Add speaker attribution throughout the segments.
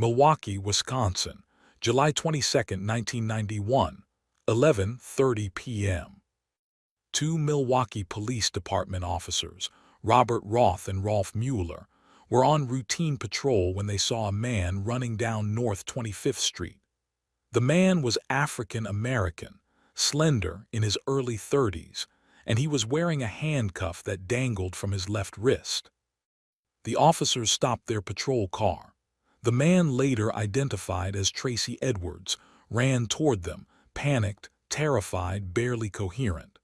Speaker 1: Milwaukee, Wisconsin, July 22, 1991, 11:30 p.m. Two Milwaukee Police Department officers, Robert Roth and Rolf Mueller, were on routine patrol when they saw a man running down North 25th Street. The man was African American, slender, in his early 30s, and he was wearing a handcuff that dangled from his left wrist. The officers stopped their patrol car. The man, later identified as Tracy Edwards, ran toward them, panicked, terrified, barely coherent.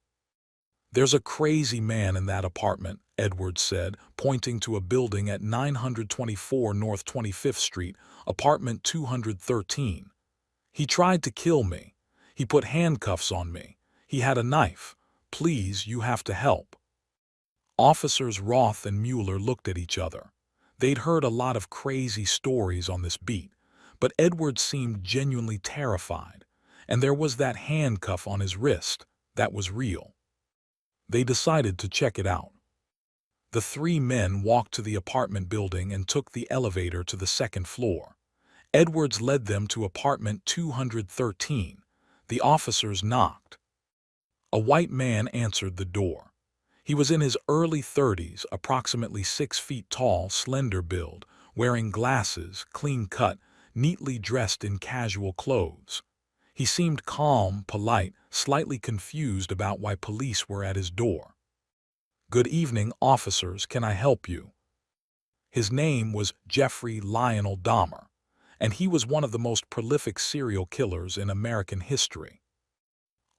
Speaker 1: "There's a crazy man in that apartment," Edwards said, pointing to a building at 924 North 25th Street, apartment 213. "He tried to kill me. He put handcuffs on me. He had a knife. Please, you have to help." Officers Roth and Mueller looked at each other. They'd heard a lot of crazy stories on this beat, but Edwards seemed genuinely terrified, and there was that handcuff on his wrist that was real. They decided to check it out. The three men walked to the apartment building and took the elevator to the second floor. Edwards led them to apartment 213. The officers knocked. A white man answered the door. He was in his early 30s, approximately 6 feet tall, slender build, wearing glasses, clean-cut, neatly dressed in casual clothes. He seemed calm, polite, slightly confused about why police were at his door. "Good evening, officers. Can I help you?" His name was Jeffrey Lionel Dahmer, and he was one of the most prolific serial killers in American history.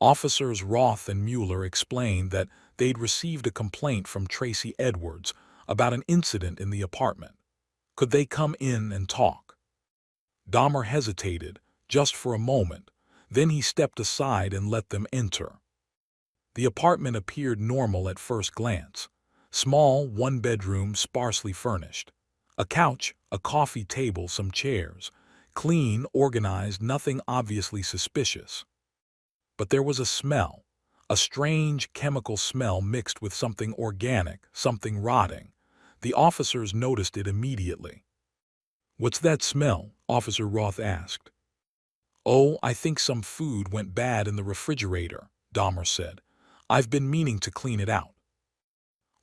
Speaker 1: Officers Roth and Mueller explained that they'd received a complaint from Tracy Edwards about an incident in the apartment. Could they come in and talk? Dahmer hesitated, just for a moment, then he stepped aside and let them enter. The apartment appeared normal at first glance. Small, one-bedroom, sparsely furnished. A couch, a coffee table, some chairs. Clean, organized, nothing obviously suspicious. But there was a smell, a strange chemical smell mixed with something organic, something rotting. The officers noticed it immediately. "What's that smell?" Officer Roth asked. "Oh, I think some food went bad in the refrigerator," Dahmer said. "I've been meaning to clean it out."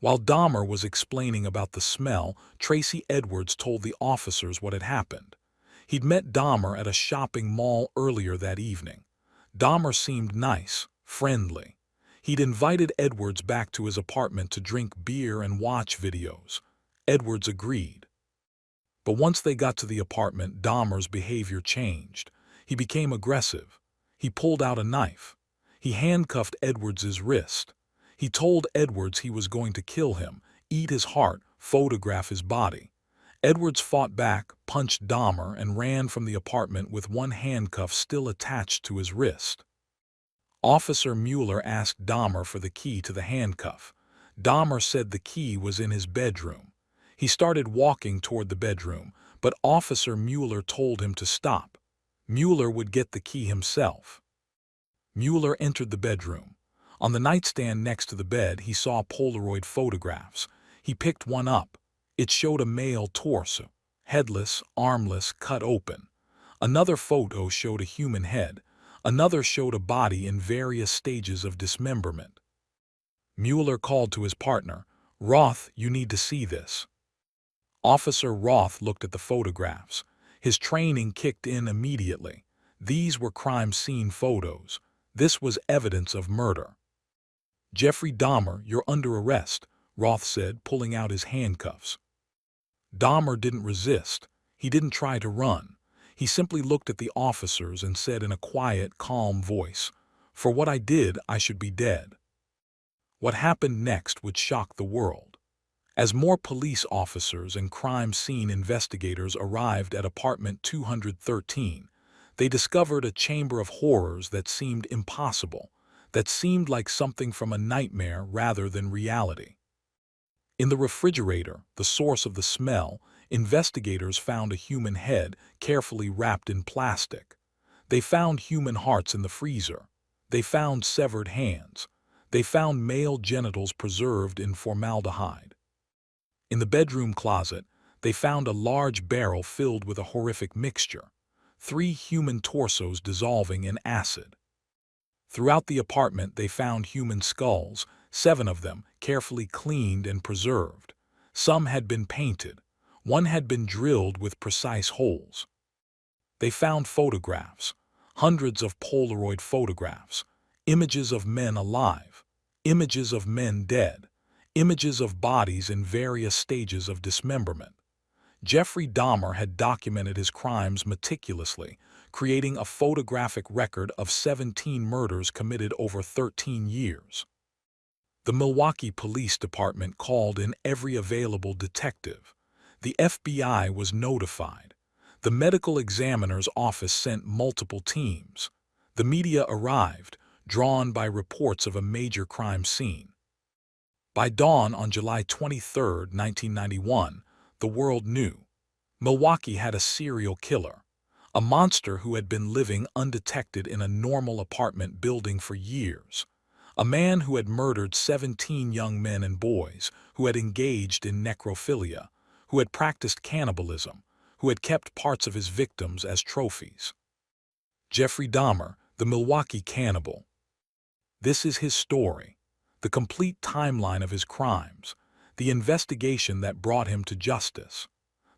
Speaker 1: While Dahmer was explaining about the smell, Tracy Edwards told the officers what had happened. He'd met Dahmer at a shopping mall earlier that evening. Dahmer seemed nice, friendly. He'd invited Edwards back to his apartment to drink beer and watch videos. Edwards agreed. But once they got to the apartment, Dahmer's behavior changed. He became aggressive. He pulled out a knife. He handcuffed Edwards's wrist. He told Edwards he was going to kill him, eat his heart, photograph his body. Edwards fought back, punched Dahmer, and ran from the apartment with one handcuff still attached to his wrist. Officer Mueller asked Dahmer for the key to the handcuff. Dahmer said the key was in his bedroom. He started walking toward the bedroom, but Officer Mueller told him to stop. Mueller would get the key himself. Mueller entered the bedroom. On the nightstand next to the bed, he saw Polaroid photographs. He picked one up. It showed a male torso, headless, armless, cut open. Another photo showed a human head. Another showed a body in various stages of dismemberment. Mueller called to his partner, "Roth, you need to see this." Officer Roth looked at the photographs. His training kicked in immediately. These were crime scene photos. This was evidence of murder. "Jeffrey Dahmer, you're under arrest," Roth said, pulling out his handcuffs. Dahmer didn't resist. He didn't try to run. He simply looked at the officers and said in a quiet, calm voice, "For what I did, I should be dead." What happened next would shock the world. As more police officers and crime scene investigators arrived at apartment 213, they discovered a chamber of horrors that seemed impossible, that seemed like something from a nightmare rather than reality. In the refrigerator, the source of the smell, investigators found a human head carefully wrapped in plastic. They found human hearts in the freezer. They found severed hands. They found male genitals preserved in formaldehyde. In the bedroom closet, they found a large barrel filled with a horrific mixture, 3 human torsos dissolving in acid. Throughout the apartment they found human skulls, 7 of them carefully cleaned and preserved. Some had been painted. One had been drilled with precise holes. They found photographs, hundreds of Polaroid photographs, images of men alive, images of men dead, images of bodies in various stages of dismemberment. Jeffrey Dahmer had documented his crimes meticulously, creating a photographic record of 17 murders committed over 13 years. The Milwaukee Police Department called in every available detective. The FBI was notified. The medical examiner's office sent multiple teams. The media arrived, drawn by reports of a major crime scene. By dawn on July 23, 1991, the world knew. Milwaukee had a serial killer, a monster who had been living undetected in a normal apartment building for years. A man who had murdered 17 young men and boys, who had engaged in necrophilia, who had practiced cannibalism, who had kept parts of his victims as trophies. Jeffrey Dahmer, the Milwaukee Cannibal. This is his story, the complete timeline of his crimes, the investigation that brought him to justice,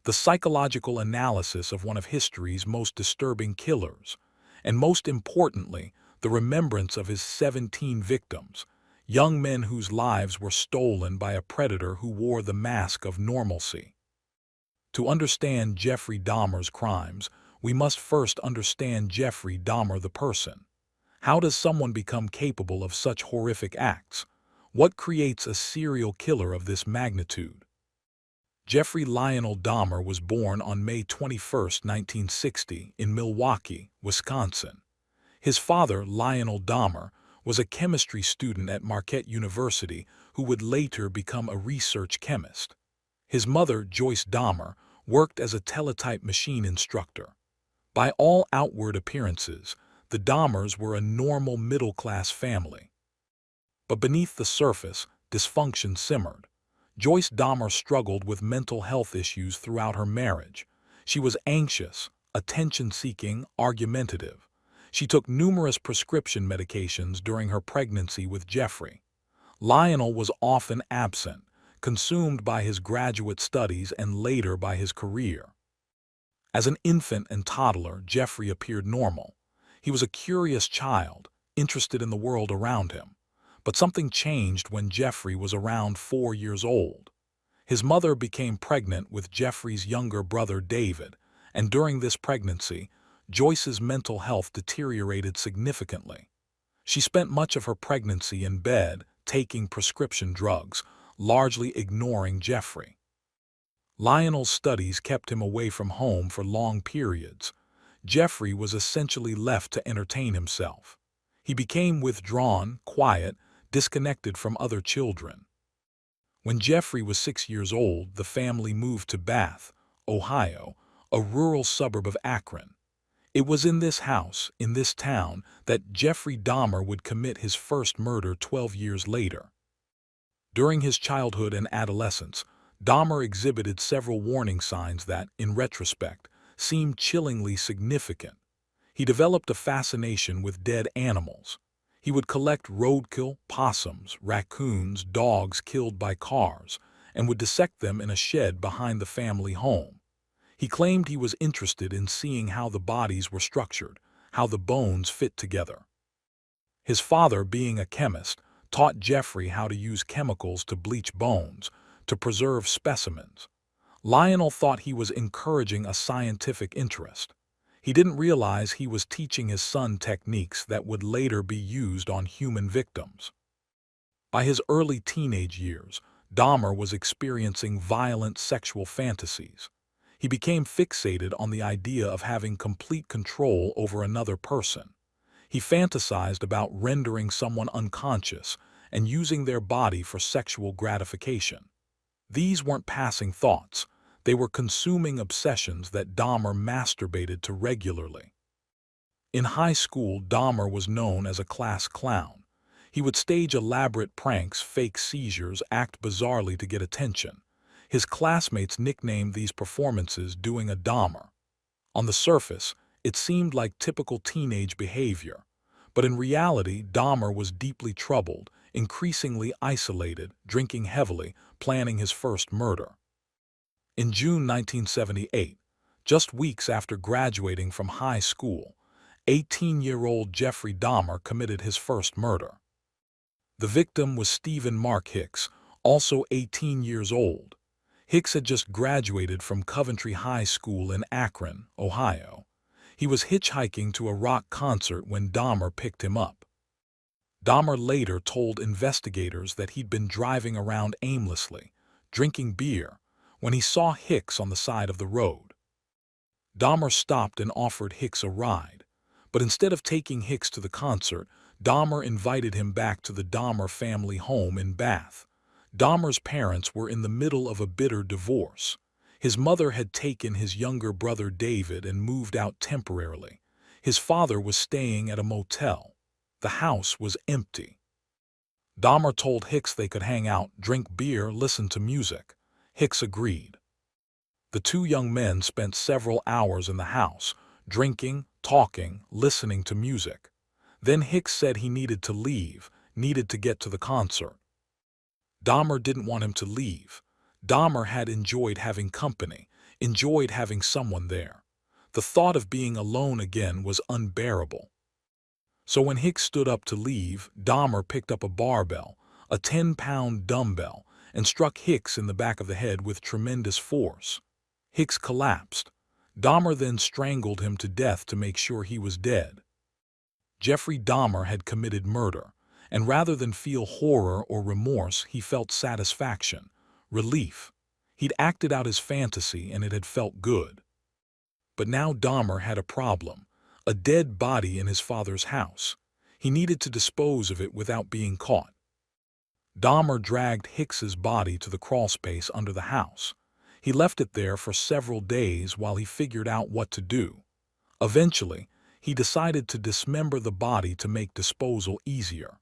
Speaker 1: the psychological analysis of one of history's most disturbing killers, and most importantly, the remembrance of his 17 victims, young men whose lives were stolen by a predator who wore the mask of normalcy. To understand Jeffrey Dahmer's crimes, we must first understand Jeffrey Dahmer the person. How does someone become capable of such horrific acts? What creates a serial killer of this magnitude? Jeffrey Lionel Dahmer was born on May 21, 1960, in Milwaukee, Wisconsin. His father, Lionel Dahmer, was a chemistry student at Marquette University who would later become a research chemist. His mother, Joyce Dahmer, worked as a teletype machine instructor. By all outward appearances, the Dahmers were a normal middle-class family. But beneath the surface, dysfunction simmered. Joyce Dahmer struggled with mental health issues throughout her marriage. She was anxious, attention-seeking, argumentative. She took numerous prescription medications during her pregnancy with Jeffrey. Lionel was often absent, consumed by his graduate studies and later by his career. As an infant and toddler, Jeffrey appeared normal. He was a curious child, interested in the world around him. But something changed when Jeffrey was around 4 years old. His mother became pregnant with Jeffrey's younger brother David, and during this pregnancy, Joyce's mental health deteriorated significantly. She spent much of her pregnancy in bed, taking prescription drugs, largely ignoring Jeffrey. Lionel's studies kept him away from home for long periods. Jeffrey was essentially left to entertain himself. He became withdrawn, quiet, disconnected from other children. When Jeffrey was 6 years old, the family moved to Bath, Ohio, a rural suburb of Akron. It was in this house, in this town, that Jeffrey Dahmer would commit his first murder 12 years later. During his childhood and adolescence, Dahmer exhibited several warning signs that, in retrospect, seemed chillingly significant. He developed a fascination with dead animals. He would collect roadkill, possums, raccoons, dogs killed by cars, and would dissect them in a shed behind the family home. He claimed he was interested in seeing how the bodies were structured, how the bones fit together. His father, being a chemist, taught Jeffrey how to use chemicals to bleach bones, to preserve specimens. Lionel thought he was encouraging a scientific interest. He didn't realize he was teaching his son techniques that would later be used on human victims. By his early teenage years, Dahmer was experiencing violent sexual fantasies. He became fixated on the idea of having complete control over another person. He fantasized about rendering someone unconscious and using their body for sexual gratification. These weren't passing thoughts. They were consuming obsessions that Dahmer masturbated to regularly. In high school, Dahmer was known as a class clown. He would stage elaborate pranks, fake seizures, act bizarrely to get attention. His classmates nicknamed these performances "doing a Dahmer." On the surface, it seemed like typical teenage behavior, but in reality, Dahmer was deeply troubled, increasingly isolated, drinking heavily, planning his first murder. In June 1978, just weeks after graduating from high school, 18-year-old Jeffrey Dahmer committed his first murder. The victim was Stephen Mark Hicks, also 18 years old. Hicks had just graduated from Coventry High School in Akron, Ohio. He was hitchhiking to a rock concert when Dahmer picked him up. Dahmer later told investigators that he'd been driving around aimlessly, drinking beer, when he saw Hicks on the side of the road. Dahmer stopped and offered Hicks a ride, but instead of taking Hicks to the concert, Dahmer invited him back to the Dahmer family home in Bath. Dahmer's parents were in the middle of a bitter divorce. His mother had taken his younger brother David and moved out temporarily. His father was staying at a motel. The house was empty. Dahmer told Hicks they could hang out, drink beer, listen to music. Hicks agreed. The two young men spent several hours in the house, drinking, talking, listening to music. Then Hicks said he needed to leave, needed to get to the concert. Dahmer didn't want him to leave. Dahmer had enjoyed having company, enjoyed having someone there. The thought of being alone again was unbearable. So when Hicks stood up to leave, Dahmer picked up a barbell, a 10-pound dumbbell, and struck Hicks in the back of the head with tremendous force. Hicks collapsed. Dahmer then strangled him to death to make sure he was dead. Jeffrey Dahmer had committed murder, and rather than feel horror or remorse, he felt satisfaction, relief. He'd acted out his fantasy and it had felt good. But now Dahmer had a problem, a dead body in his father's house. He needed to dispose of it without being caught. Dahmer dragged Hicks's body to the crawlspace under the house. He left it there for several days while he figured out what to do. Eventually, he decided to dismember the body to make disposal easier.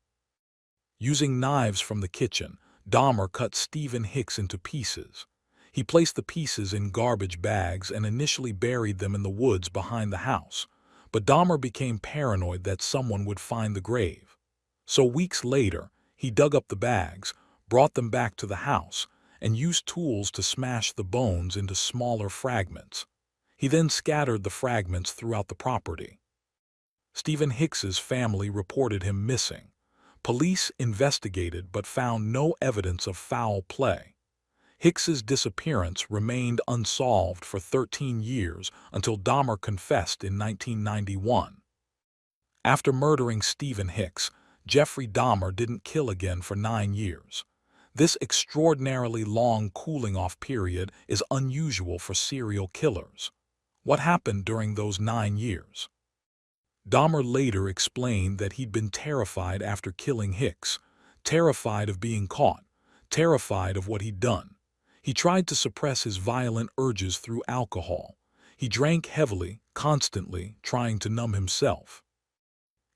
Speaker 1: Using knives from the kitchen, Dahmer cut Stephen Hicks into pieces. He placed the pieces in garbage bags and initially buried them in the woods behind the house. But Dahmer became paranoid that someone would find the grave. So weeks later, he dug up the bags, brought them back to the house, and used tools to smash the bones into smaller fragments. He then scattered the fragments throughout the property. Stephen Hicks's family reported him missing. Police investigated but found no evidence of foul play. Hicks's disappearance remained unsolved for 13 years until Dahmer confessed in 1991. After murdering Stephen Hicks, Jeffrey Dahmer didn't kill again for 9 years. This extraordinarily long cooling-off period is unusual for serial killers. What happened during those 9 years? Dahmer later explained that he'd been terrified after killing Hicks, terrified of being caught, terrified of what he'd done. He tried to suppress his violent urges through alcohol. He drank heavily, constantly, trying to numb himself.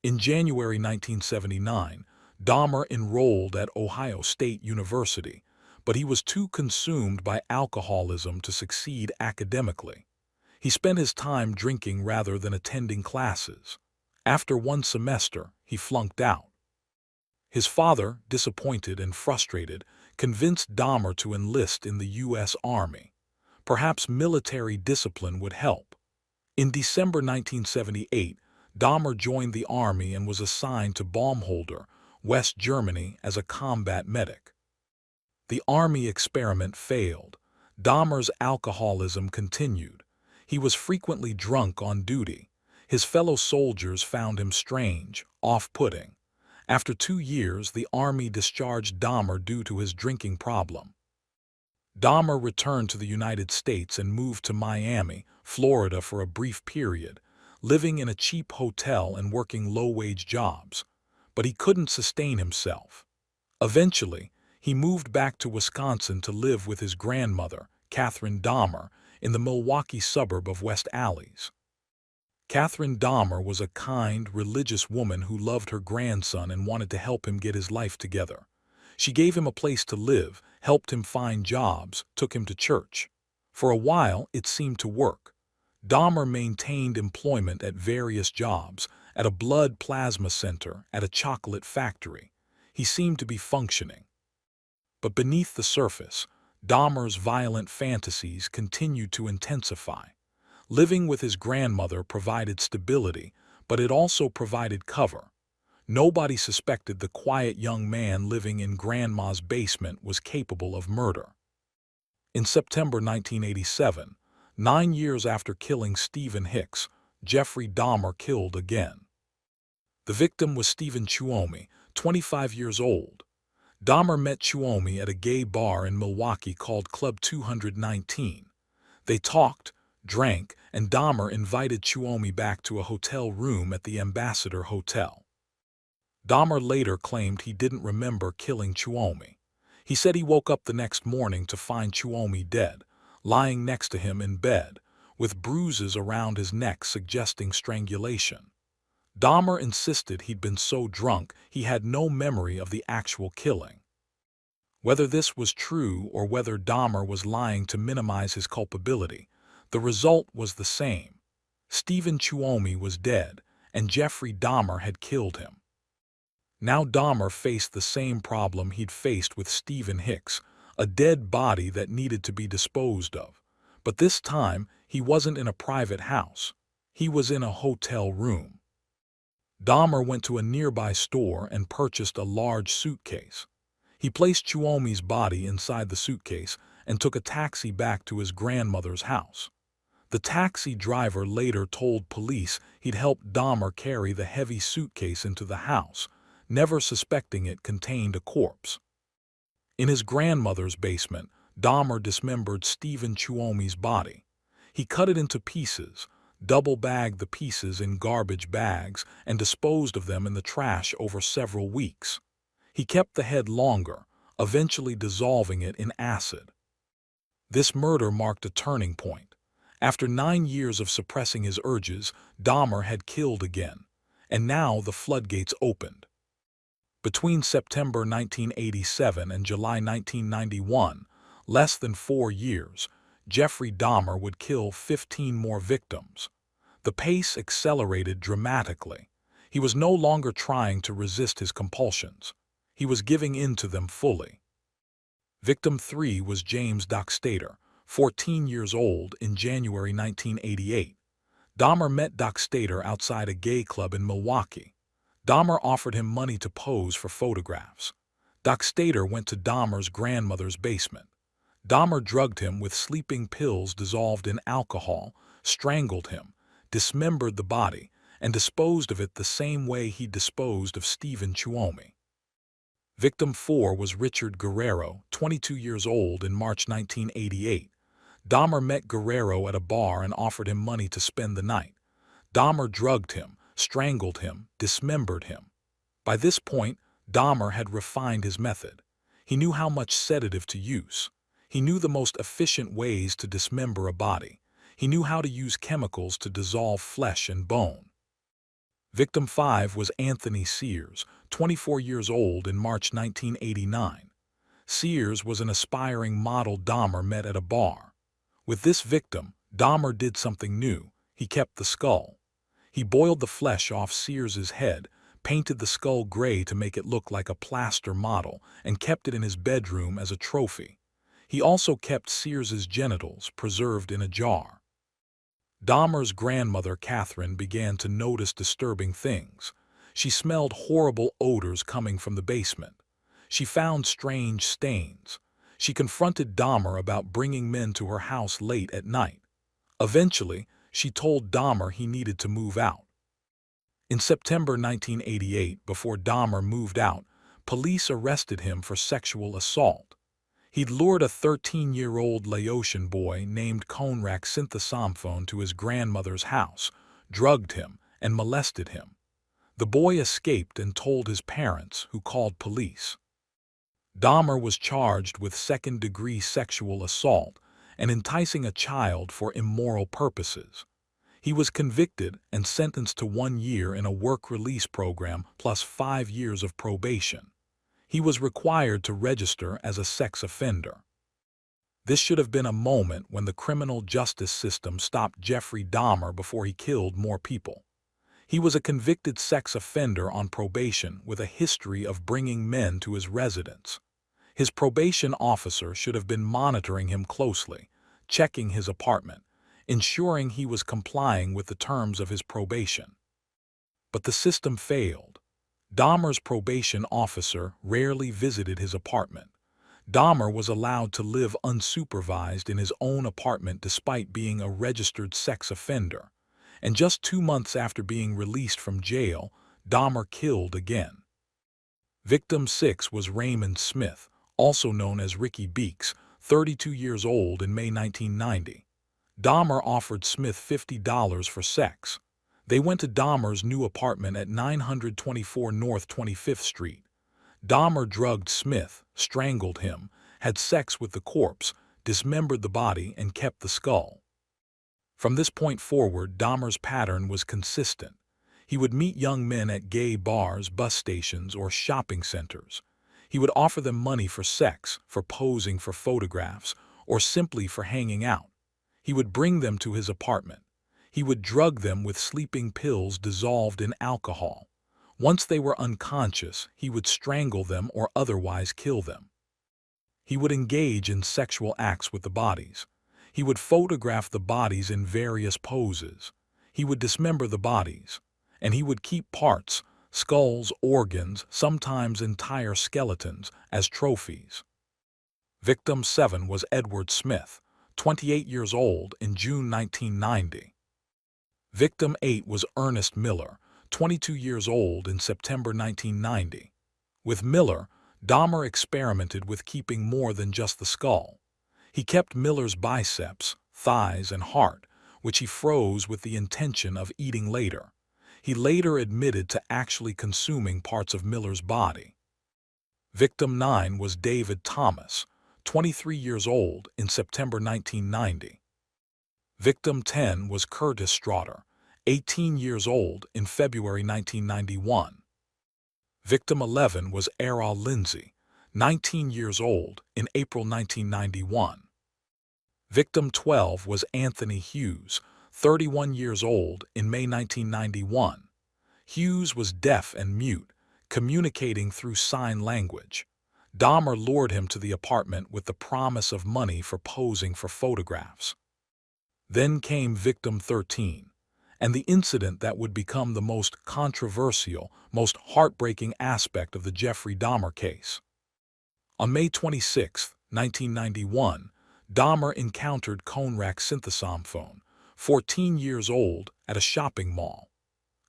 Speaker 1: In January 1979, Dahmer enrolled at Ohio State University, but he was too consumed by alcoholism to succeed academically. He spent his time drinking rather than attending classes. After one semester, he flunked out. His father, disappointed and frustrated, convinced Dahmer to enlist in the U.S. Army. Perhaps military discipline would help. In December 1978, Dahmer joined the Army and was assigned to Baumholder, West Germany, as a combat medic. The Army experiment failed. Dahmer's alcoholism continued. He was frequently drunk on duty. His fellow soldiers found him strange, off-putting. After 2 years, the Army discharged Dahmer due to his drinking problem. Dahmer returned to the United States and moved to Miami, Florida for a brief period, living in a cheap hotel and working low-wage jobs. But he couldn't sustain himself. Eventually, he moved back to Wisconsin to live with his grandmother, Catherine Dahmer, in the Milwaukee suburb of West Allis. Catherine Dahmer was a kind, religious woman who loved her grandson and wanted to help him get his life together. She gave him a place to live, helped him find jobs, took him to church. For a while, it seemed to work. Dahmer maintained employment at various jobs, at a blood plasma center, at a chocolate factory. He seemed to be functioning. But beneath the surface, Dahmer's violent fantasies continued to intensify. Living with his grandmother provided stability, but it also provided cover. Nobody suspected the quiet young man living in Grandma's basement was capable of murder. In September 1987, 9 years after killing Stephen Hicks, Jeffrey Dahmer killed again. The victim was Stephen Chuomi, 25 years old. Dahmer met Chuomi at a gay bar in Milwaukee called Club 219. They talked, drank, and Dahmer invited Chuomi back to a hotel room at the Ambassador Hotel. Dahmer later claimed he didn't remember killing Chuomi. He said he woke up the next morning to find Chuomi dead, lying next to him in bed, with bruises around his neck suggesting strangulation. Dahmer insisted he'd been so drunk he had no memory of the actual killing. Whether this was true or whether Dahmer was lying to minimize his culpability, the result was the same. Stephen Chuomi was dead, and Jeffrey Dahmer had killed him. Now Dahmer faced the same problem he'd faced with Stephen Hicks, a dead body that needed to be disposed of. But this time, he wasn't in a private house. He was in a hotel room. Dahmer went to a nearby store and purchased a large suitcase. He placed Chuomi's body inside the suitcase and took a taxi back to his grandmother's house. The taxi driver later told police he'd helped Dahmer carry the heavy suitcase into the house, never suspecting it contained a corpse. In his grandmother's basement, Dahmer dismembered Stephen Chuomi's body. He cut it into pieces, double-bagged the pieces in garbage bags, and disposed of them in the trash over several weeks. He kept the head longer, eventually dissolving it in acid. This murder marked a turning point. After 9 years of suppressing his urges, Dahmer had killed again, and now the floodgates opened. Between September 1987 and July 1991, less than 4 years, Jeffrey Dahmer would kill 15 more victims. The pace accelerated dramatically. He was no longer trying to resist his compulsions. He was giving in to them fully. Victim 3 was James Dockstader, 14 years old, in January 1988. Dahmer met Dockstader outside a gay club in Milwaukee. Dahmer offered him money to pose for photographs. Dockstader went to Dahmer's grandmother's basement. Dahmer drugged him with sleeping pills dissolved in alcohol, strangled him, dismembered the body, and disposed of it the same way he disposed of Stephen Chuomi. Victim 4 was Richard Guerrero, 22 years old, in March 1988. Dahmer met Guerrero at a bar and offered him money to spend the night. Dahmer drugged him, strangled him, dismembered him. By this point, Dahmer had refined his method. He knew how much sedative to use. He knew the most efficient ways to dismember a body. He knew how to use chemicals to dissolve flesh and bone. Victim 5 was Anthony Sears, 24 years old, in March 1989. Sears was an aspiring model Dahmer met at a bar. With this victim, Dahmer did something new. He kept the skull. He boiled the flesh off Sears's head, painted the skull gray to make it look like a plaster model, and kept it in his bedroom as a trophy. He also kept Sears's genitals preserved in a jar. Dahmer's grandmother, Catherine, began to notice disturbing things. She smelled horrible odors coming from the basement. She found strange stains. She confronted Dahmer about bringing men to her house late at night. Eventually, she told Dahmer he needed to move out. In September 1988, before Dahmer moved out, police arrested him for sexual assault. He'd lured a 13-year-old Laotian boy named Konrak Sinthasamphone to his grandmother's house, drugged him, and molested him. The boy escaped and told his parents, who called police. Dahmer was charged with second-degree sexual assault and enticing a child for immoral purposes. He was convicted and sentenced to 1 year in a work release program plus 5 years of probation. He was required to register as a sex offender. This should have been a moment when the criminal justice system stopped Jeffrey Dahmer before he killed more people. He was a convicted sex offender on probation with a history of bringing men to his residence. His probation officer should have been monitoring him closely, checking his apartment, ensuring he was complying with the terms of his probation. But the system failed. Dahmer's probation officer rarely visited his apartment. Dahmer was allowed to live unsupervised in his own apartment despite being a registered sex offender. And just 2 months after being released from jail, Dahmer killed again. Victim 6 was Raymond Smith, also known as Ricky Beeks, 32 years old in May 1990. Dahmer offered Smith $50 for sex. They went to Dahmer's new apartment at 924 North 25th Street. Dahmer drugged Smith, strangled him, had sex with the corpse, dismembered the body, and kept the skull. From this point forward, Dahmer's pattern was consistent. He would meet young men at gay bars, bus stations, or shopping centers. He would offer them money for sex, for posing for photographs, or simply for hanging out. He would bring them to his apartment. He would drug them with sleeping pills dissolved in alcohol. Once they were unconscious, he would strangle them or otherwise kill them. He would engage in sexual acts with the bodies. He would photograph the bodies in various poses. He would dismember the bodies. And he would keep parts, skulls, organs, sometimes entire skeletons, as trophies. Victim 7 was Edward Smith, 28 years old, in June 1990. Victim 8 was Ernest Miller, 22 years old, in September 1990. With Miller, Dahmer experimented with keeping more than just the skull. He kept Miller's biceps, thighs, and heart, which he froze with the intention of eating later. He later admitted to actually consuming parts of Miller's body. Victim 9 was David Thomas, 23 years old, in September 1990. Victim 10 was Curtis Straughter, 18 years old, in February 1991. Victim 11 was Errol Lindsay, 19 years old, in April 1991. Victim 12 was Anthony Hughes, 31 years old, in May 1991. Hughes was deaf and mute, communicating through sign language. Dahmer lured him to the apartment with the promise of money for posing for photographs. Then came Victim 13, and the incident that would become the most controversial, most heartbreaking aspect of the Jeffrey Dahmer case. On May 26, 1991, Dahmer encountered Konrak Synthesamphone, 14 years old, at a shopping mall.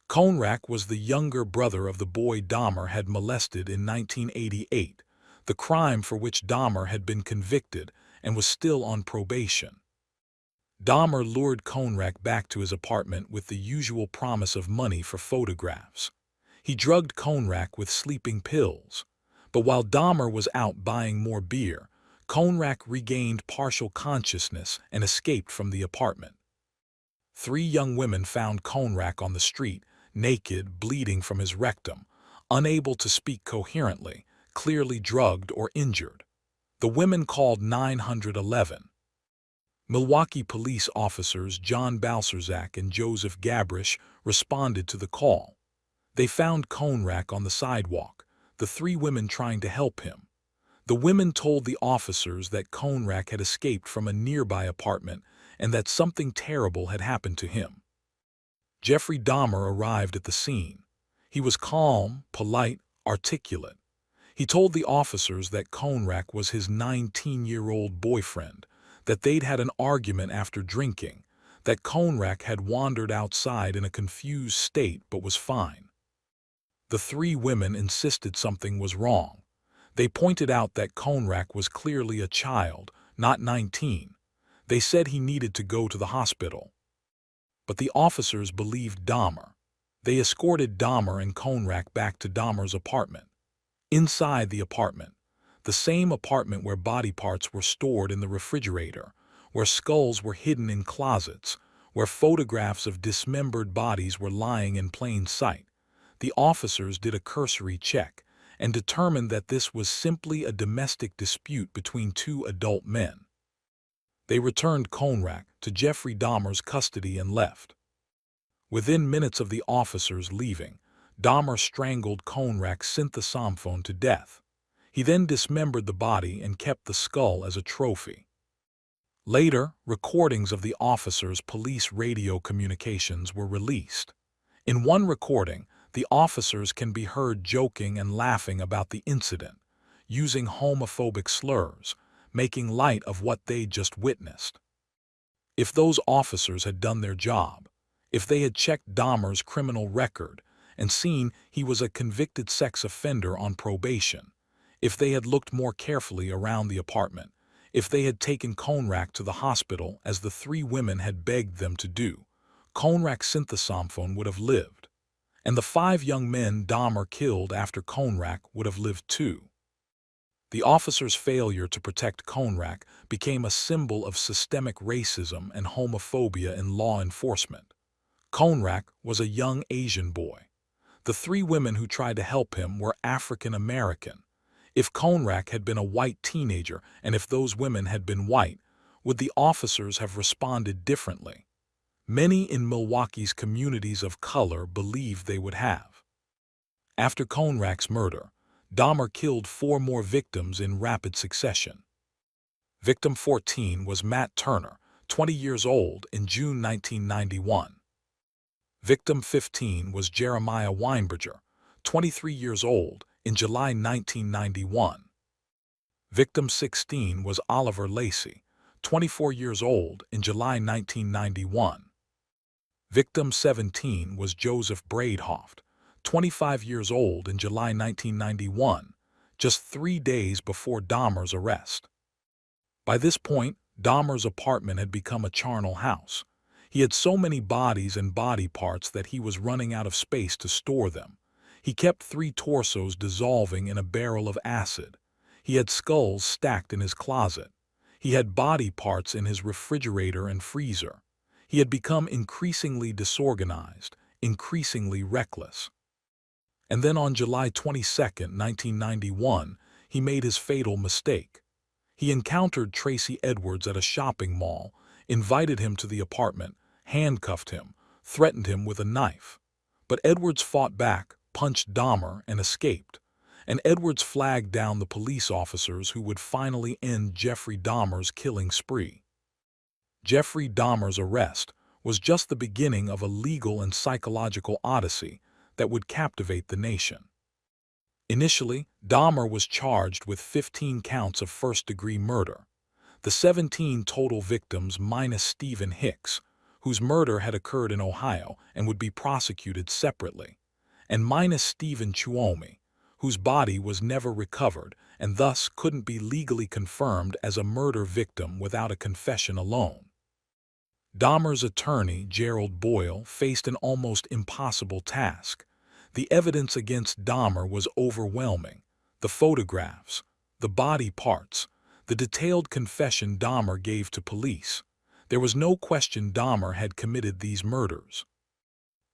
Speaker 1: Konrak was the younger brother of the boy Dahmer had molested in 1988, the crime for which Dahmer had been convicted and was still on probation. Dahmer lured Konrak back to his apartment with the usual promise of money for photographs. He drugged Konrak with sleeping pills. But while Dahmer was out buying more beer, Konrak regained partial consciousness and escaped from the apartment. 3 young women found Konrak on the street, naked, bleeding from his rectum, unable to speak coherently, clearly drugged or injured. The women called 911. Milwaukee police officers John Balserzak and Joseph Gabrish responded to the call. They found Konrak on the sidewalk, the 3 women trying to help him. The women told the officers that Konrak had escaped from a nearby apartment and that something terrible had happened to him. Jeffrey Dahmer arrived at the scene. He was calm, polite, articulate. He told the officers that Konrak was his 19-year-old boyfriend, that they'd had an argument after drinking, that Konrak had wandered outside in a confused state but was fine. The 3 women insisted something was wrong. They pointed out that Konrak was clearly a child, not 19. They said he needed to go to the hospital. But the officers believed Dahmer. They escorted Dahmer and Konrak back to Dahmer's apartment. Inside the apartment, the same apartment where body parts were stored in the refrigerator, where skulls were hidden in closets, where photographs of dismembered bodies were lying in plain sight, the officers did a cursory check and determined that this was simply a domestic dispute between two adult men. They returned Konrak to Jeffrey Dahmer's custody and left. Within minutes of the officers leaving, Dahmer strangled Konrak Synthesamphone to death. He then dismembered the body and kept the skull as a trophy. Later, recordings of the officers' police radio communications were released. In one recording, the officers can be heard joking and laughing about the incident, using homophobic slurs, making light of what they just witnessed. If those officers had done their job, if they had checked Dahmer's criminal record and seen he was a convicted sex offender on probation, if they had looked more carefully around the apartment, if they had taken Konrak to the hospital as the three women had begged them to do, Konrak Synthesamphone would have lived, and the 5 young men Dahmer killed after Konrak would have lived too. The officers' failure to protect Konrak became a symbol of systemic racism and homophobia in law enforcement. Konrak was a young Asian boy. The 3 women who tried to help him were African American. If Konrak had been a white teenager and if those women had been white, would the officers have responded differently? Many in Milwaukee's communities of color believed they would have. After Konrak's murder, Dahmer killed 4 more victims in rapid succession. Victim 14 was Matt Turner, 20 years old, in June 1991. Victim 15 was Jeremiah Weinberger, 23 years old, in July 1991. Victim 16 was Oliver Lacey, 24 years old, in July 1991. Victim 17 was Joseph Braidhoft, 25 years old, in July 1991, just 3 days before Dahmer's arrest. By this point, Dahmer's apartment had become a charnel house. He had so many bodies and body parts that he was running out of space to store them. He kept 3 torsos dissolving in a barrel of acid. He had skulls stacked in his closet. He had body parts in his refrigerator and freezer. He had become increasingly disorganized, increasingly reckless. And then on July 22, 1991, he made his fatal mistake. He encountered Tracy Edwards at a shopping mall, invited him to the apartment, handcuffed him, threatened him with a knife. But Edwards fought back, punched Dahmer, and escaped. And Edwards flagged down the police officers who would finally end Jeffrey Dahmer's killing spree. Jeffrey Dahmer's arrest was just the beginning of a legal and psychological odyssey that would captivate the nation. Initially, Dahmer was charged with 15 counts of first-degree murder. The 17 total victims minus Stephen Hicks, whose murder had occurred in Ohio and would be prosecuted separately, and minus Stephen Chuomi, whose body was never recovered and thus couldn't be legally confirmed as a murder victim without a confession alone. Dahmer's attorney, Gerald Boyle, faced an almost impossible task. The evidence against Dahmer was overwhelming. The photographs, the body parts, the detailed confession Dahmer gave to police. There was no question Dahmer had committed these murders.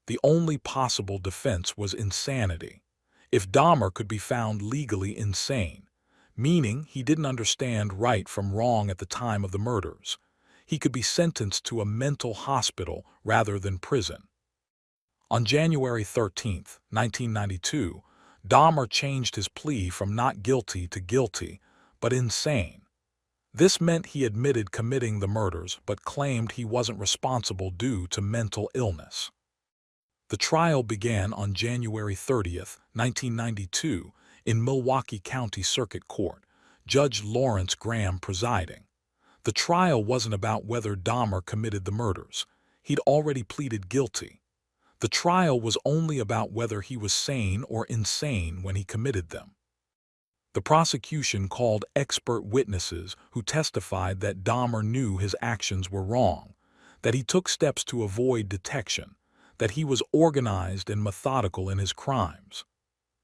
Speaker 1: The only possible defense was insanity. If Dahmer could be found legally insane, meaning he didn't understand right from wrong at the time of the murders, he could be sentenced to a mental hospital rather than prison. On January 13, 1992, Dahmer changed his plea from not guilty to guilty, but insane. This meant he admitted committing the murders but claimed he wasn't responsible due to mental illness. The trial began on January 30, 1992, in Milwaukee County Circuit Court, Judge Lawrence Graham presiding. The trial wasn't about whether Dahmer committed the murders. He'd already pleaded guilty. The trial was only about whether he was sane or insane when he committed them. The prosecution called expert witnesses who testified that Dahmer knew his actions were wrong, that he took steps to avoid detection, that he was organized and methodical in his crimes.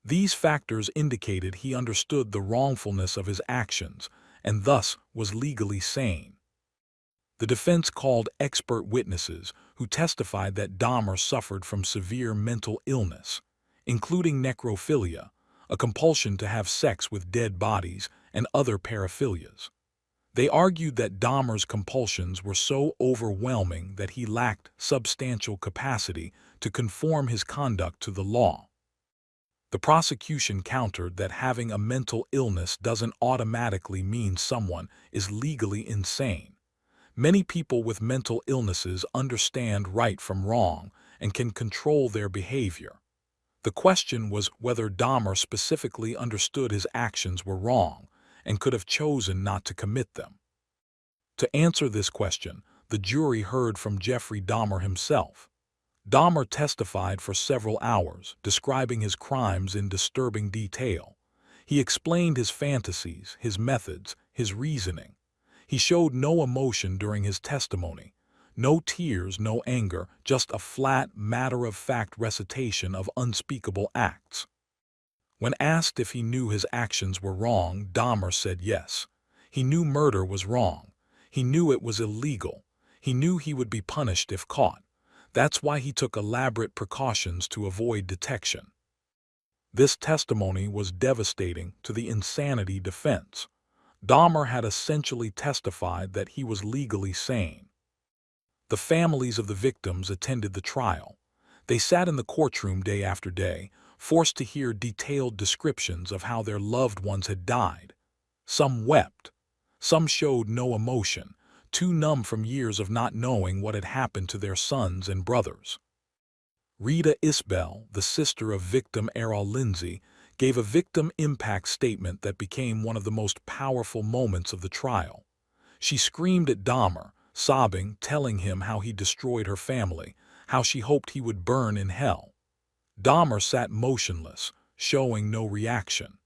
Speaker 1: These factors indicated he understood the wrongfulness of his actions and thus was legally sane. The defense called expert witnesses who testified that Dahmer suffered from severe mental illness, including necrophilia, a compulsion to have sex with dead bodies, and other paraphilias. They argued that Dahmer's compulsions were so overwhelming that he lacked substantial capacity to conform his conduct to the law. The prosecution countered that having a mental illness doesn't automatically mean someone is legally insane. Many people with mental illnesses understand right from wrong and can control their behavior. The question was whether Dahmer specifically understood his actions were wrong and could have chosen not to commit them. To answer this question, the jury heard from Jeffrey Dahmer himself. Dahmer testified for several hours, describing his crimes in disturbing detail. He explained his fantasies, his methods, his reasoning. He showed no emotion during his testimony. No tears, no anger, just a flat, matter-of-fact recitation of unspeakable acts. When asked if he knew his actions were wrong, Dahmer said yes. He knew murder was wrong. He knew it was illegal. He knew he would be punished if caught. That's why he took elaborate precautions to avoid detection. This testimony was devastating to the insanity defense. Dahmer had essentially testified that he was legally sane. The families of the victims attended the trial. They sat in the courtroom day after day, forced to hear detailed descriptions of how their loved ones had died. Some wept. Some showed no emotion, too numb from years of not knowing what had happened to their sons and brothers. Rita Isbell, the sister of victim Errol Lindsay, gave a victim impact statement that became one of the most powerful moments of the trial. She screamed at Dahmer, sobbing, telling him how he destroyed her family, how she hoped he would burn in hell. Dahmer sat motionless, showing no reaction.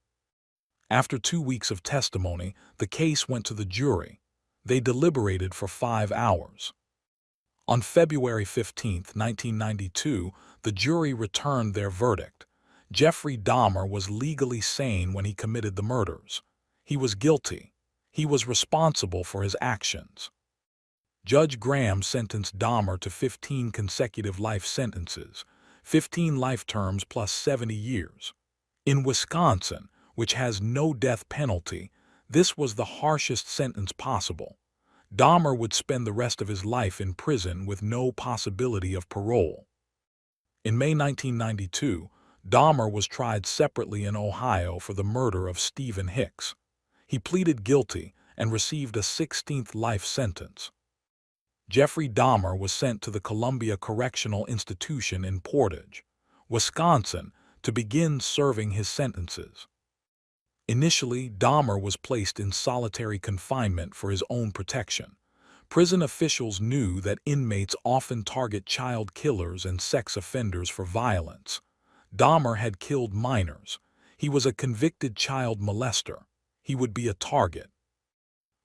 Speaker 1: After 2 weeks of testimony, the case went to the jury. They deliberated for 5 hours. On February 15, 1992, the jury returned their verdict. Jeffrey Dahmer was legally sane when he committed the murders. He was guilty. He was responsible for his actions. Judge Graham sentenced Dahmer to 15 consecutive life sentences, 15 life terms plus 70 years. In Wisconsin, which has no death penalty, this was the harshest sentence possible. Dahmer would spend the rest of his life in prison with no possibility of parole. In May 1992, Dahmer was tried separately in Ohio for the murder of Stephen Hicks. He pleaded guilty and received a 16th life sentence. Jeffrey Dahmer was sent to the Columbia Correctional Institution in Portage, Wisconsin, to begin serving his sentences. Initially, Dahmer was placed in solitary confinement for his own protection. Prison officials knew that inmates often target child killers and sex offenders for violence. Dahmer had killed minors. He was a convicted child molester. He would be a target.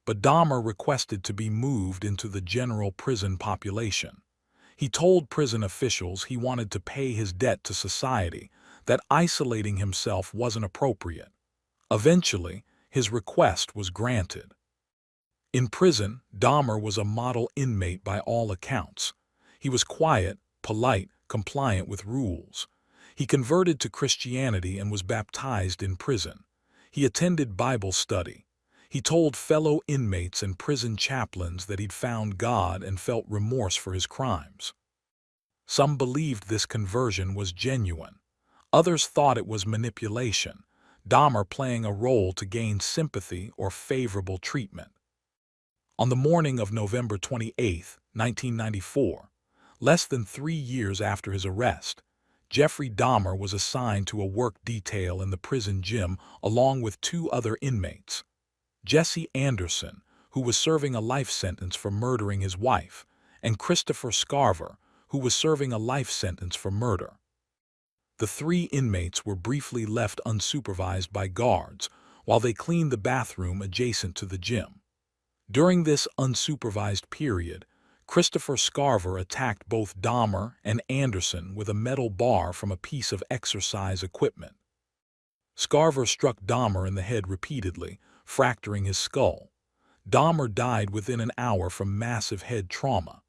Speaker 1: But Dahmer requested to be moved into the general prison population. He told prison officials he wanted to pay his debt to society, that isolating himself wasn't appropriate. Eventually, his request was granted. In prison, Dahmer was a model inmate by all accounts. He was quiet, polite, compliant with rules. He converted to Christianity and was baptized in prison. He attended Bible study. He told fellow inmates and prison chaplains that he'd found God and felt remorse for his crimes. Some believed this conversion was genuine. Others thought it was manipulation, Dahmer playing a role to gain sympathy or favorable treatment. On the morning of November 28, 1994, less than 3 years after his arrest, Jeffrey Dahmer was assigned to a work detail in the prison gym along with 2 other inmates. Jesse Anderson, who was serving a life sentence for murdering his wife, and Christopher Scarver, who was serving a life sentence for murder. The 3 inmates were briefly left unsupervised by guards while they cleaned the bathroom adjacent to the gym. During this unsupervised period, Christopher Scarver attacked both Dahmer and Anderson with a metal bar from a piece of exercise equipment. Scarver struck Dahmer in the head repeatedly, fracturing his skull. Dahmer died within an hour from massive head trauma.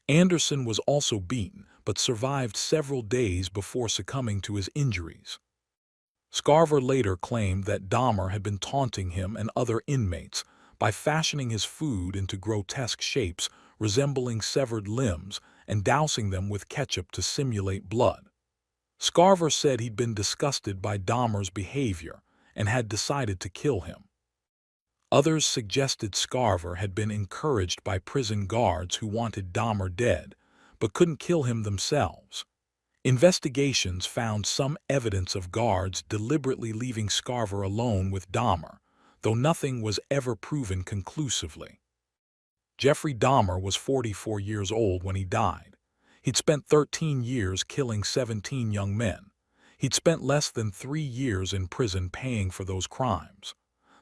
Speaker 1: Anderson was also beaten, but survived several days before succumbing to his injuries. Scarver later claimed that Dahmer had been taunting him and other inmates by fashioning his food into grotesque shapes resembling severed limbs and dousing them with ketchup to simulate blood. Scarver said he'd been disgusted by Dahmer's behavior and had decided to kill him. Others suggested Scarver had been encouraged by prison guards who wanted Dahmer dead, but couldn't kill him themselves. Investigations found some evidence of guards deliberately leaving Scarver alone with Dahmer, though nothing was ever proven conclusively. Jeffrey Dahmer was 44 years old when he died. He'd spent 13 years killing 17 young men. He'd spent less than 3 years in prison paying for those crimes.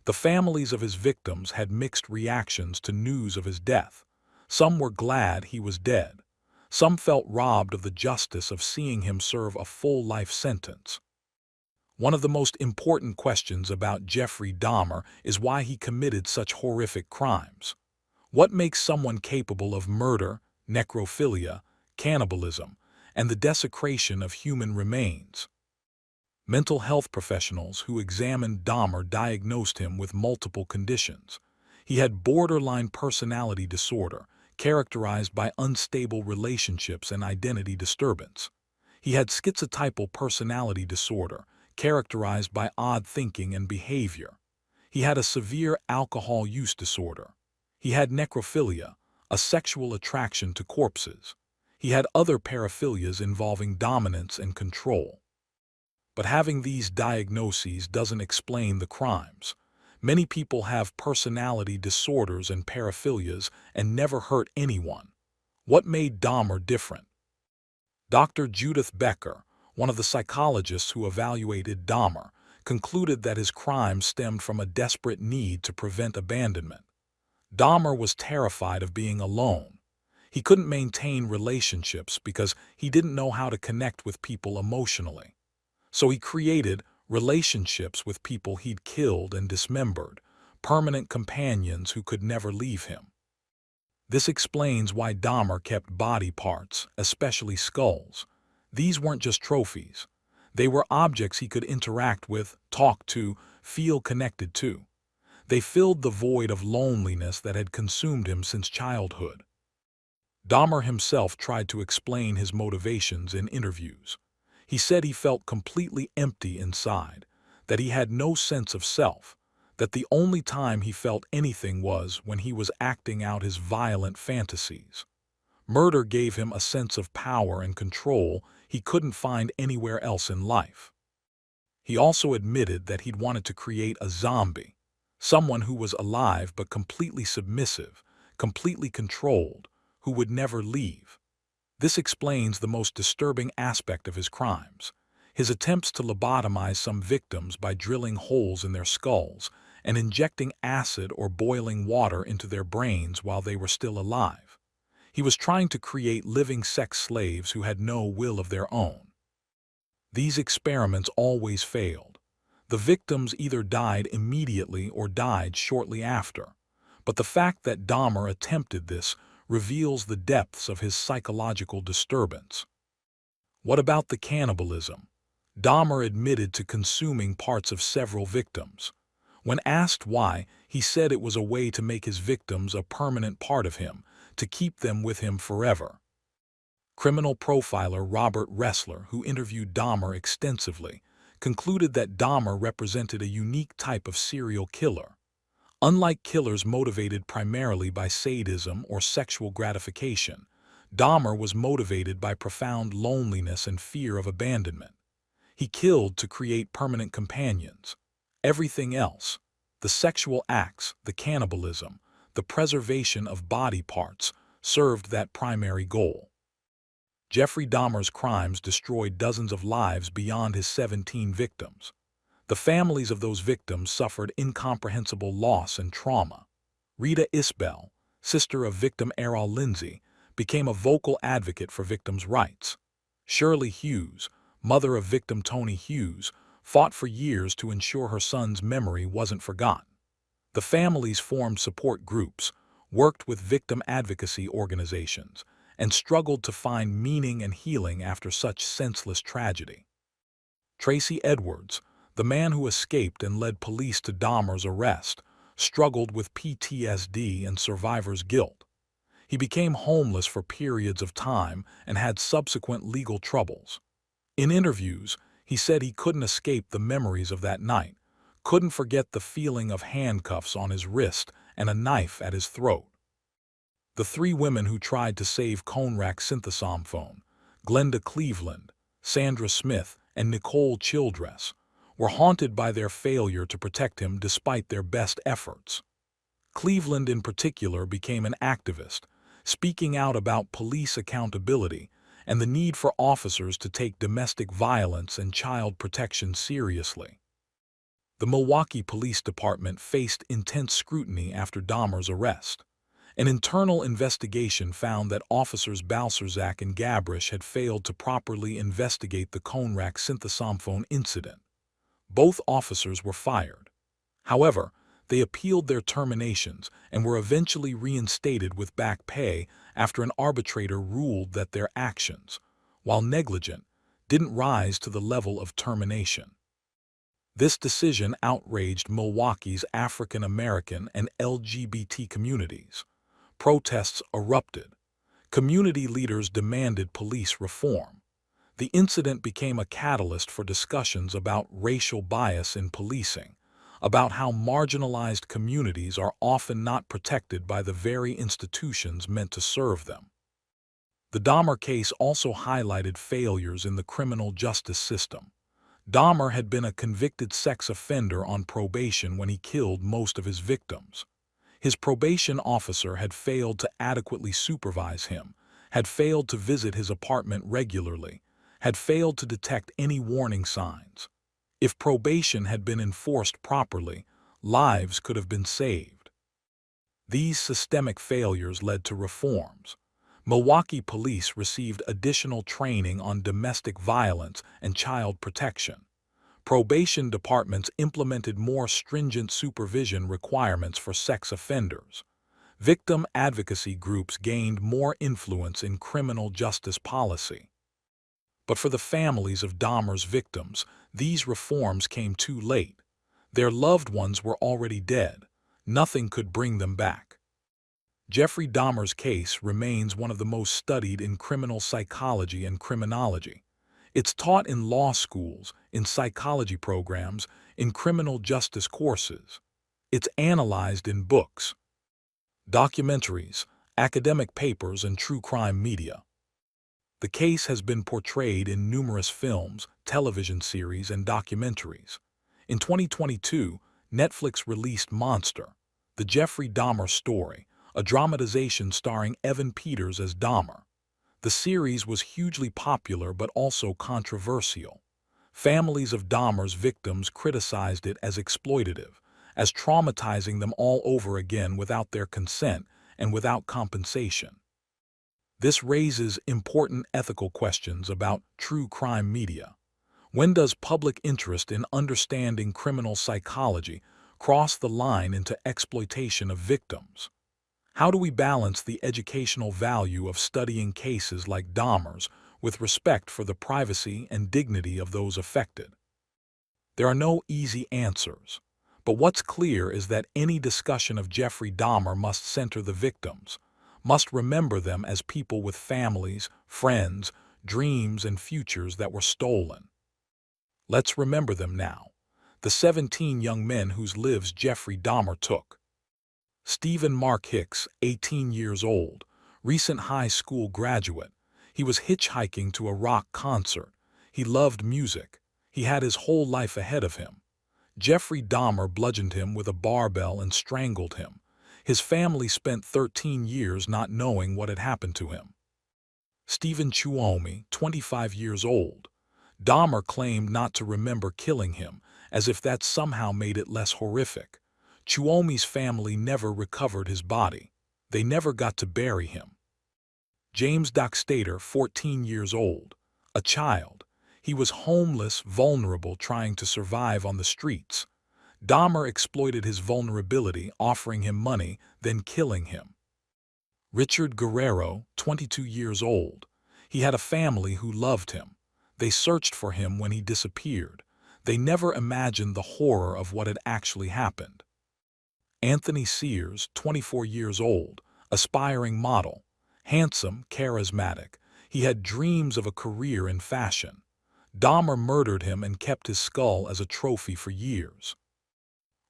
Speaker 1: The families of his victims had mixed reactions to news of his death. Some were glad he was dead. Some felt robbed of the justice of seeing him serve a full life sentence. One of the most important questions about Jeffrey Dahmer is why he committed such horrific crimes. What makes someone capable of murder, necrophilia, cannibalism, and the desecration of human remains? Mental health professionals who examined Dahmer diagnosed him with multiple conditions. He had borderline personality disorder, characterized by unstable relationships and identity disturbance. He had schizotypal personality disorder, characterized by odd thinking and behavior. He had a severe alcohol use disorder. He had necrophilia, a sexual attraction to corpses. He had other paraphilias involving dominance and control. But having these diagnoses doesn't explain the crimes. Many people have personality disorders and paraphilias and never hurt anyone. What made Dahmer different? Dr. Judith Becker, one of the psychologists who evaluated Dahmer, concluded that his crimes stemmed from a desperate need to prevent abandonment. Dahmer was terrified of being alone. He couldn't maintain relationships because he didn't know how to connect with people emotionally. So he created relationships with people he'd killed and dismembered, permanent companions who could never leave him. This explains why Dahmer kept body parts, especially skulls. These weren't just trophies. They were objects he could interact with, talk to, feel connected to. They filled the void of loneliness that had consumed him since childhood. Dahmer himself tried to explain his motivations in interviews. He said he felt completely empty inside, that he had no sense of self, that the only time he felt anything was when he was acting out his violent fantasies. Murder gave him a sense of power and control he couldn't find anywhere else in life. He also admitted that he'd wanted to create a zombie, someone who was alive but completely submissive, completely controlled, who would never leave. This explains the most disturbing aspect of his crimes, his attempts to lobotomize some victims by drilling holes in their skulls and injecting acid or boiling water into their brains while they were still alive. He was trying to create living sex slaves who had no will of their own. These experiments always failed. The victims either died immediately or died shortly after. But the fact that Dahmer attempted this reveals the depths of his psychological disturbance. What about the cannibalism? Dahmer admitted to consuming parts of several victims. When asked why, he said it was a way to make his victims a permanent part of him, to keep them with him forever. Criminal profiler Robert Ressler, who interviewed Dahmer extensively, concluded that Dahmer represented a unique type of serial killer. Unlike killers motivated primarily by sadism or sexual gratification, Dahmer was motivated by profound loneliness and fear of abandonment. He killed to create permanent companions. Everything else, the sexual acts, the cannibalism, the preservation of body parts, served that primary goal. Jeffrey Dahmer's crimes destroyed dozens of lives beyond his 17 victims. The families of those victims suffered incomprehensible loss and trauma. Rita Isbell, sister of victim Errol Lindsay, became a vocal advocate for victims' rights. Shirley Hughes, mother of victim Tony Hughes, fought for years to ensure her son's memory wasn't forgotten. The families formed support groups, worked with victim advocacy organizations, and struggled to find meaning and healing after such senseless tragedy. Tracy Edwards, the man who escaped and led police to Dahmer's arrest, struggled with PTSD and survivor's guilt. He became homeless for periods of time and had subsequent legal troubles. In interviews, he said he couldn't escape the memories of that night, couldn't forget the feeling of handcuffs on his wrist and a knife at his throat. The three women who tried to save Conrack Synthesomphone, Glenda Cleveland, Sandra Smith, and Nicole Childress, were haunted by their failure to protect him despite their best efforts. Cleveland in particular became an activist, speaking out about police accountability and the need for officers to take domestic violence and child protection seriously. The Milwaukee Police Department faced intense scrutiny after Dahmer's arrest. An internal investigation found that officers Balcerzak and Gabrish had failed to properly investigate the Conrack Synthesomphone incident. Both officers were fired. However, they appealed their terminations and were eventually reinstated with back pay after an arbitrator ruled that their actions, while negligent, didn't rise to the level of termination. This decision outraged Milwaukee's African American and LGBT communities. Protests erupted. Community leaders demanded police reform. The incident became a catalyst for discussions about racial bias in policing, about how marginalized communities are often not protected by the very institutions meant to serve them. The Dahmer case also highlighted failures in the criminal justice system. Dahmer had been a convicted sex offender on probation when he killed most of his victims. His probation officer had failed to adequately supervise him, had failed to visit his apartment regularly, had failed to detect any warning signs. If probation had been enforced properly, lives could have been saved. These systemic failures led to reforms. Milwaukee police received additional training on domestic violence and child protection. Probation departments implemented more stringent supervision requirements for sex offenders. Victim advocacy groups gained more influence in criminal justice policy. But for the families of Dahmer's victims, these reforms came too late. Their loved ones were already dead. Nothing could bring them back. Jeffrey Dahmer's case remains one of the most studied in criminal psychology and criminology. It's taught in law schools, in psychology programs, in criminal justice courses. It's analyzed in books, documentaries, academic papers, and true crime media. The case has been portrayed in numerous films, television series, and documentaries. In 2022, Netflix released Monster, the Jeffrey Dahmer story, a dramatization starring Evan Peters as Dahmer. The series was hugely popular but also controversial. Families of Dahmer's victims criticized it as exploitative, as traumatizing them all over again without their consent and without compensation. This raises important ethical questions about true crime media. When does public interest in understanding criminal psychology cross the line into exploitation of victims? How do we balance the educational value of studying cases like Dahmer's with respect for the privacy and dignity of those affected? There are no easy answers, but what's clear is that any discussion of Jeffrey Dahmer must center the victims, must remember them as people with families, friends, dreams, and futures that were stolen. Let's remember them now, the 17 young men whose lives Jeffrey Dahmer took. Stephen Mark Hicks, 18 years old, recent high school graduate. He was hitchhiking to a rock concert. He loved music. He had his whole life ahead of him. Jeffrey Dahmer bludgeoned him with a barbell and strangled him. His family spent 13 years not knowing what had happened to him. Stephen Chuomi, 25 years old. Dahmer claimed not to remember killing him, as if that somehow made it less horrific. Chuomi's family never recovered his body. They never got to bury him. James Dockstader, 14 years old. A child. He was homeless, vulnerable, trying to survive on the streets. Dahmer exploited his vulnerability, offering him money, then killing him. Richard Guerrero, 22 years old. He had a family who loved him. They searched for him when he disappeared. They never imagined the horror of what had actually happened. Anthony Sears, 24 years old, aspiring model, handsome, charismatic. He had dreams of a career in fashion. Dahmer murdered him and kept his skull as a trophy for years.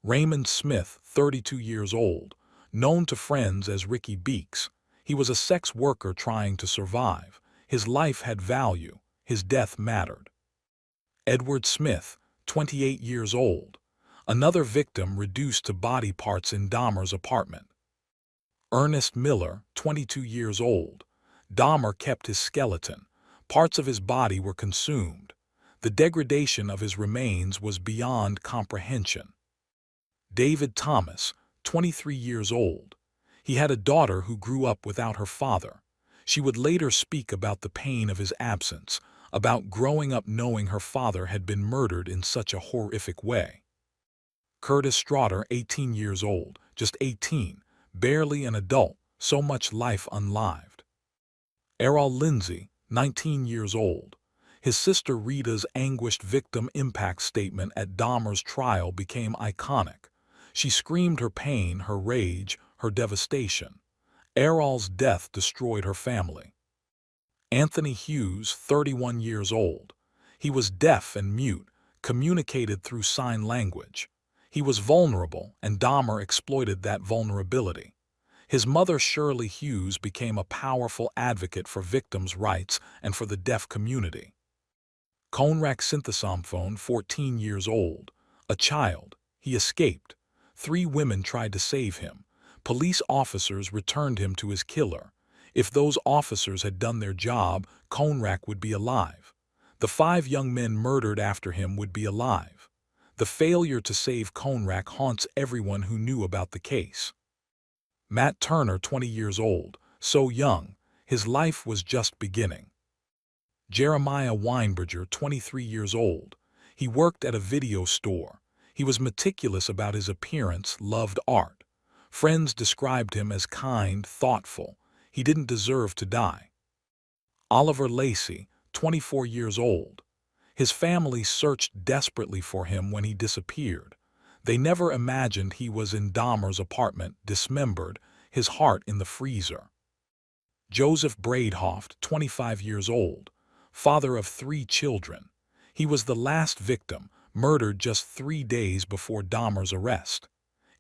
Speaker 1: Raymond Smith, 32 years old, known to friends as Ricky Beeks. He was a sex worker trying to survive. His life had value. His death mattered. Edward Smith, 28 years old, another victim reduced to body parts in Dahmer's apartment. Ernest Miller, 22 years old. Dahmer kept his skeleton. Parts of his body were consumed. The degradation of his remains was beyond comprehension. David Thomas, 23 years old. He had a daughter who grew up without her father. She would later speak about the pain of his absence, about growing up knowing her father had been murdered in such a horrific way. Curtis Straughter, 18 years old, just 18, barely an adult, so much life unlived. Errol Lindsay, 19 years old. His sister Rita's anguished victim impact statement at Dahmer's trial became iconic. She screamed her pain, her rage, her devastation. Errol's death destroyed her family. Anthony Hughes, 31 years old. He was deaf and mute, communicated through sign language. He was vulnerable, and Dahmer exploited that vulnerability. His mother, Shirley Hughes, became a powerful advocate for victims' rights and for the deaf community. Konrak Synthesophone, 14 years old. A child. He escaped. 3 women tried to save him. Police officers returned him to his killer. If those officers had done their job, Konrak would be alive. The 5 young men murdered after him would be alive. The failure to save Konrak haunts everyone who knew about the case. Matt Turner, 20 years old, so young, his life was just beginning. Jeremiah Weinberger, 23 years old. He worked at a video store. He was meticulous about his appearance, loved art. Friends described him as kind, thoughtful. He didn't deserve to die. Oliver Lacey, 24 years old. His family searched desperately for him when he disappeared. They never imagined he was in Dahmer's apartment, dismembered, his heart in the freezer. Joseph Braidhoft, 25 years old, father of 3 children. He was the last victim, murdered just 3 days before Dahmer's arrest.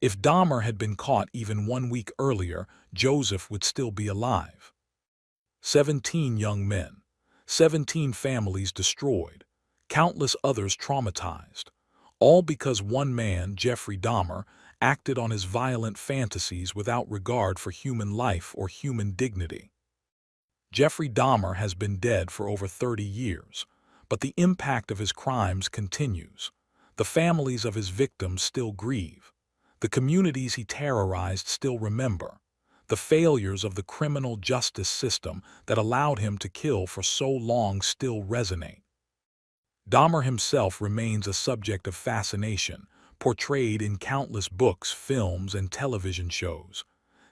Speaker 1: If Dahmer had been caught even 1 week earlier, Joseph would still be alive. 17 young men, 17 families destroyed, countless others traumatized, all because one man, Jeffrey Dahmer, acted on his violent fantasies without regard for human life or human dignity. Jeffrey Dahmer has been dead for over 30 years, but the impact of his crimes continues. The families of his victims still grieve. The communities he terrorized still remember. The failures of the criminal justice system that allowed him to kill for so long still resonate. Dahmer himself remains a subject of fascination, portrayed in countless books, films, and television shows.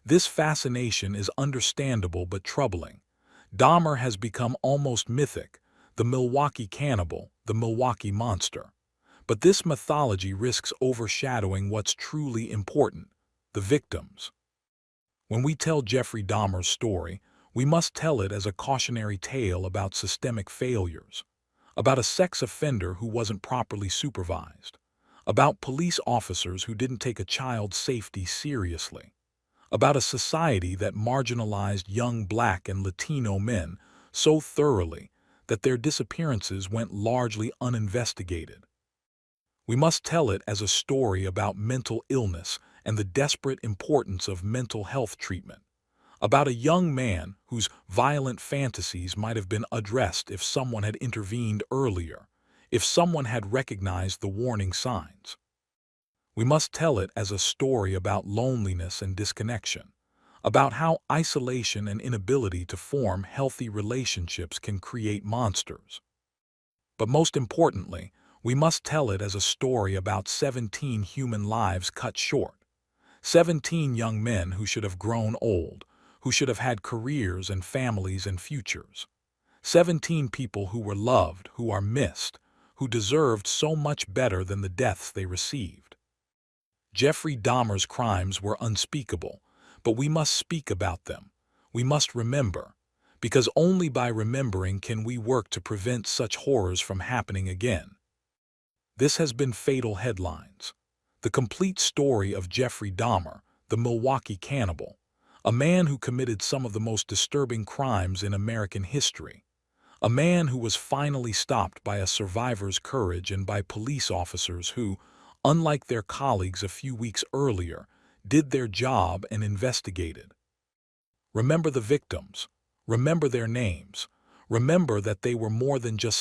Speaker 1: This fascination is understandable but troubling. Dahmer has become almost mythic, the Milwaukee Cannibal, the Milwaukee Monster. But this mythology risks overshadowing what's truly important, the victims. When we tell Jeffrey Dahmer's story, we must tell it as a cautionary tale about systemic failures, about a sex offender who wasn't properly supervised, about police officers who didn't take a child's safety seriously, about a society that marginalized young Black and Latino men so thoroughly that their disappearances went largely uninvestigated. We must tell it as a story about mental illness and the desperate importance of mental health treatment, about a young man whose violent fantasies might have been addressed if someone had intervened earlier, if someone had recognized the warning signs. We must tell it as a story about loneliness and disconnection, about how isolation and inability to form healthy relationships can create monsters. But most importantly, we must tell it as a story about 17 human lives cut short, 17 young men who should have grown old, who should have had careers and families and futures, 17 people who were loved, who are missed, who deserved so much better than the deaths they received. Jeffrey Dahmer's crimes were unspeakable, but we must speak about them. We must remember, because only by remembering can we work to prevent such horrors from happening again. This has been Fatal Headlines, the complete story of Jeffrey Dahmer, the Milwaukee Cannibal, a man who committed some of the most disturbing crimes in American history, a man who was finally stopped by a survivor's courage and by police officers who, unlike their colleagues a few weeks earlier, did their job and investigated. Remember the victims. Remember their names. Remember that they were more than just